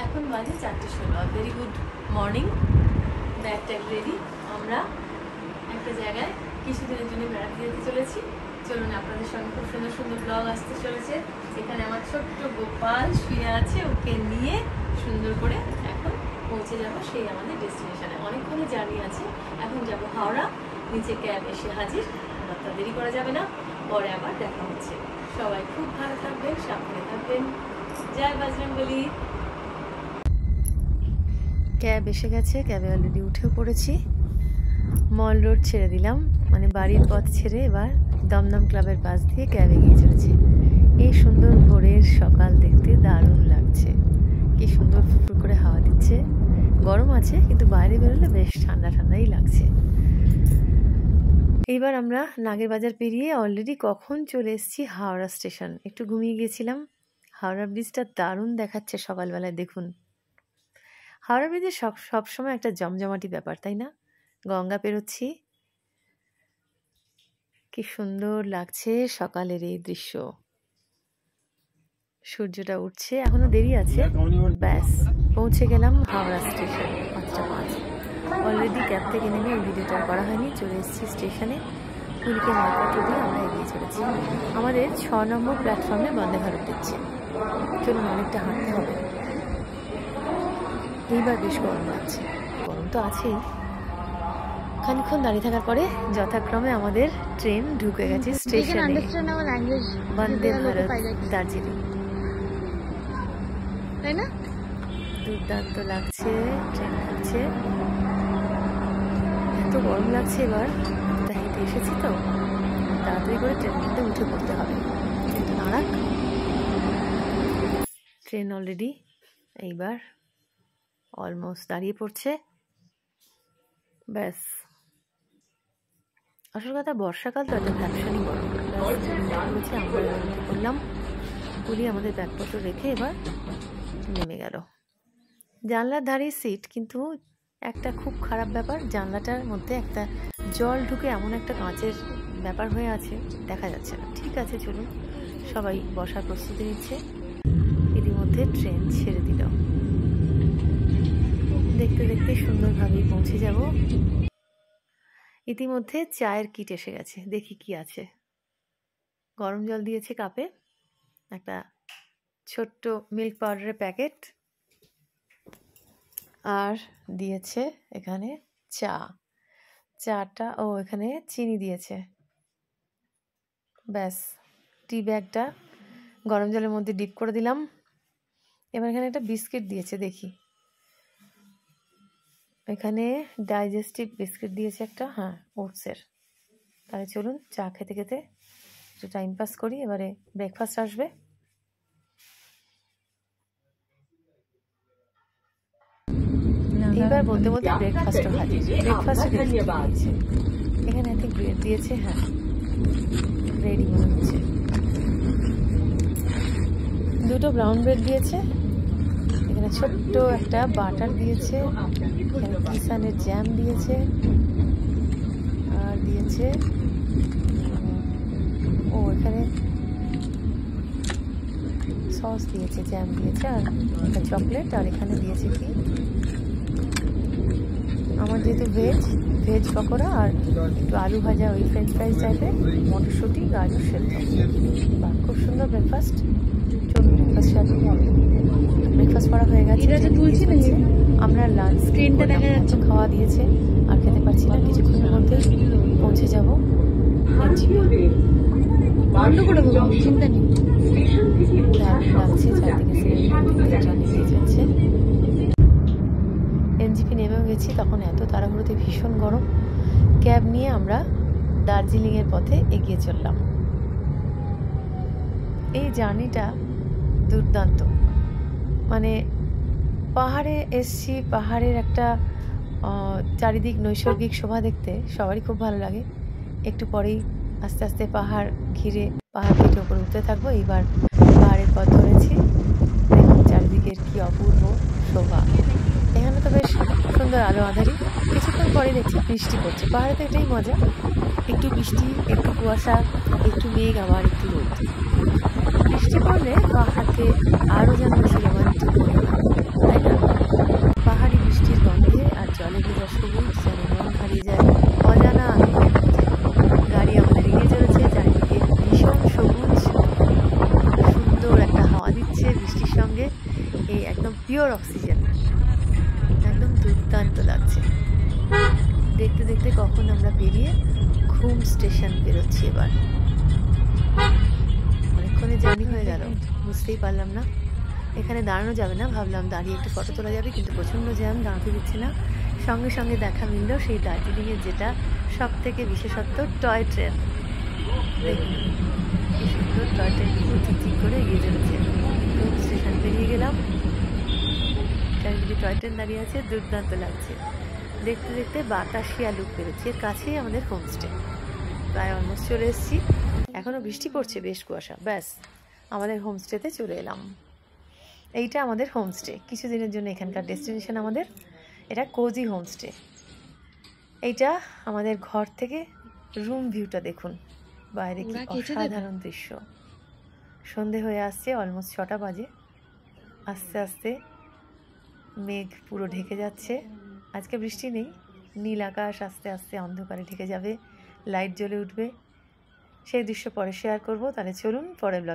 এখন বাজে 4:16। Very good morning. Bag tag ready. আমরা একটা জায়গায় কিছুদিনের জন্য বেড়াতে যেতে চলেছি। চলুন আপনাদের সঙ্গে খুব সুন্দর সুন্দর ব্লগ আসতে চলেছে। এখানে আমার ছোট্ট গোপাল শুয়ে আছে, ওকে নিয়ে সুন্দর করে এখন পৌঁছে যাব সেই আমাদের ডেস্টিনেশনে। অনেকক্ষণই জার্নি আছে। এখন যাব হাওড়া, নিচে ক্যাব এসে হাজির। তা দেরি করা যাবে না, পরে আবার দেখা হচ্ছে। সবাই খুব ভালো থাকবেন, সাবধানে থাকবেন। জয় বজরংবলী। ক্যাব এসে গেছে, ক্যাবে অলরেডি উঠেও পড়েছি। মল রোড ছেড়ে দিলাম, মানে বাড়ির পথ ছেড়ে এবার দমদম ক্লাবের পাশ দিয়ে ক্যাবে গিয়ে চলেছি। এই সুন্দর ভোরের সকাল দেখতে দারুণ লাগছে। কি সুন্দর ফুরফুর করে হাওয়া দিচ্ছে। গরম আছে কিন্তু বাইরে বেরোলে বেশ ঠান্ডা ঠান্ডাই লাগছে। এইবার আমরা নাগের বাজার পেরিয়ে অলরেডি কখন চলে এসেছি হাওড়া স্টেশন। একটু ঘুমিয়ে গিয়েছিলাম। হাওড়া ব্রিজটা দারুণ দেখাচ্ছে সকালবেলায়, দেখুন। হাওড়া ব্রিজে সবসময় একটা জমজমাটি ব্যাপার, তাই না? গঙ্গা পেরোচ্ছি, কি সুন্দর লাগছে সকালের এই দৃশ্য। সূর্যটা উঠছে, এখনো দেরি আছে। ব্যাস পৌঁছে গেলাম হাওড়া স্টেশন 5:05। অলরেডি ক্যাব থেকে নেমে এই ভিডিওটা করা হয়নি। চলে এসেছি স্টেশনে। পুলিকে মালপত্র দিয়ে আমরা এগিয়ে চলেছি। আমাদের 6 নম্বর প্ল্যাটফর্মে বন্দে ভারত দিচ্ছে। চলুন, অনেকটা হাঁটতে হবে। এইবার বেশ গরম লাগছে। গরম তো আছেই। খানিকক্ষণ দাঁড়িয়ে থাকার পরে যথাক্রমে আমাদের ট্রেন ঢুকে গেছে স্টেশনে। বন্দে ভারত দার্জিলিং, তাই না? দুর্দান্ত লাগছে। ট্রেন ঢুকছে। এত গরম লাগছে, এবার হেঁটে এসেছি তো, তাড়াতাড়ি করে ট্রেনের মধ্যে উঠে পড়তে হবে। কিন্তু নাড়াক, ট্রেন অলরেডি এইবার অলমোস্ট দাঁড়িয়ে পড়ছে। ব্যাস, আসল কথা বর্ষাকাল তো একটা ভ্যাপসানি গরম। আমরা করলাম। পুলি আমাদের ব্যাগপত্র রেখে এবার নেমে গেল। জানলার ধারে সিট, কিন্তু একটা খুব খারাপ ব্যাপার, জানলাটার মধ্যে একটা জল ঢুকে এমন একটা কাঁচের ব্যাপার হয়ে আছে, দেখা যাচ্ছে না। ঠিক আছে, চলুন, সবাই বসার প্রস্তুতি নিচ্ছে। ইতিমধ্যে ট্রেন ছেড়ে দিল। দেখতে দেখতে সুন্দরভাবেই পৌঁছে যাব। ইতিমধ্যে চায়ের কিট এসে গেছে। দেখি কি আছে। গরম জল দিয়েছে কাপে, একটা ছোট্ট মিল্ক পাউডারের প্যাকেট, আর দিয়েছে এখানে চাটা এখানে চিনি দিয়েছে। ব্যাস, টি ব্যাগটা গরম জলের মধ্যে ডিপ করে দিলাম। এবার এখানে একটা বিস্কিট দিয়েছে, দেখি। এখানে ডাইজেস্টিভ বিস্কিট দিয়েছে একটা, হ্যাঁ, ওটসের। তাহলে চলুন, চা খেতে খেতে একটু টাইম পাস করি। এবারে ব্রেকফাস্ট আসবে। এবার বলতে বলতে ব্রেকফাস্টও হাজির। ব্রেকফাস্ট দিয়েছে এখানে, আই থিঙ্ক ব্রেড দিয়েছে। হ্যাঁ, ব্রেডই মনে হচ্ছে। 2টো ব্রাউন ব্রেড দিয়েছে। এখানে ছোট্ট একটা বাটার দিয়েছে। এখানে কিষানের জ্যাম দিয়েছে, আর দিয়েছে এখানে সস দিয়েছে, জ্যাম দিয়েছে, আর একটা চকলেট। আর এখানে দিয়েছে কি, আমার যেহেতু ভেজ পকোড়া আর একটু আলু ভাজা, ওই ফ্রেঞ্চ ফ্রাইজ টাইপের, মটরশুঁটি, গাজর সেদ্ধ। বা খুব সুন্দর ব্রেকফাস্ট। চলুন, ব্রেকফাস্ট করা হয়ে গেছে। আমরা লাঞ্চ স্ক্রিনটা দেখা যাচ্ছে, খাওয়া দিয়েছে, আর খেতে পারছি না। কিছুক্ষণের মধ্যে পৌঁছে যাব চিন্তা নেই। লাগছে চারদিকে যাচ্ছে। এনজিপি নেমেও গেছি। তখন এত তাড়াহুড়োতে ভীষণ গরম। ক্যাব নিয়ে আমরা দার্জিলিংয়ের পথে এগিয়ে চললাম। এই জার্নিটা দুর্দান্ত। মানে পাহাড়ে এসছি, পাহাড়ের একটা চারিদিক নৈসর্গিক শোভা দেখতে সবারই খুব ভালো লাগে। একটু পরেই আস্তে আস্তে পাহাড় ঘিরে পাহাড় কেটে ওপরে উঠতে থাকবো। এইবার পাহাড়ের পথ ধরেছি। দেখুন চারিদিকের কি অপূর্ব শোভা। এখানে তো বেশ সুন্দর আলো আঁধারি। কিছুক্ষণ পরে দেখছি বৃষ্টি পড়ছে। পাহাড়ে তো এটাই মজা, একটু বৃষ্টি, একটু কুয়াশা, একটু মেঘ, আবার একটু রোদ। বৃষ্টি পড়লে পাহাড়কে আরও যেন বেশি রোমাঞ্চিত মনে হয়, তাই একদম পিওর অক্সিজেন, একদম দুর্দান্ত লাগছে। দেখতে দেখতে কখন আমরা বেরিয়ে ঘুম স্টেশন বেরোচ্ছি। এবার অনেকক্ষণে জার্নি হয়ে গেল, বুঝতেই পারলাম না। এখানে দাঁড়ানো যাবে না, ভাবলাম দাঁড়িয়ে একটু ফটো তোলা যাবে, কিন্তু প্রচণ্ড জ্যাম, দাঁড়াতে দিচ্ছে না। সঙ্গে সঙ্গে দেখা মিলল সেই দার্জিলিংয়ের যেটা সব থেকে বিশেষত্ব, টয় ট্রেন। দেখুন কি সুন্দর টয় ট্রেন, ঠিক করে এগিয়ে চলেছে। ঘুম স্টেশন পেরিয়ে গেলাম, চারিদিকে টয় ট্রেন দাঁড়িয়ে আছে, দুর্দান্ত লাগছে। দেখতে দেখতে বাতাসিয়া লুক পেরেছি, এর কাছেই আমাদের হোমস্টে। প্রায় অলমোস্ট চলে এসেছি, এখনও বৃষ্টি পড়ছে, বেশ কুয়াশা। ব্যাস আমাদের হোমস্টেতে চলে এলাম। এইটা আমাদের হোমস্টে, কিছুদিনের জন্য এখানকার ডেস্টিনেশন আমাদের। এটা কোজি হোমস্টে। এইটা আমাদের ঘর থেকে রুম ভিউটা দেখুন, বাইরে কি অসাধারণ দৃশ্য। সন্ধে হয়ে আসছে, অলমোস্ট 6টা বাজে। আস্তে আস্তে মেঘ পুরো ঢেকে যাচ্ছে। আজকে বৃষ্টি নেই, নীল আকাশ আস্তে আস্তে অন্ধকারে ঢেকে যাবে, লাইট জ্বলে উঠবে। সেই দৃশ্য পরে শেয়ার করব। তাহলে চলুন পরের ব্লগে।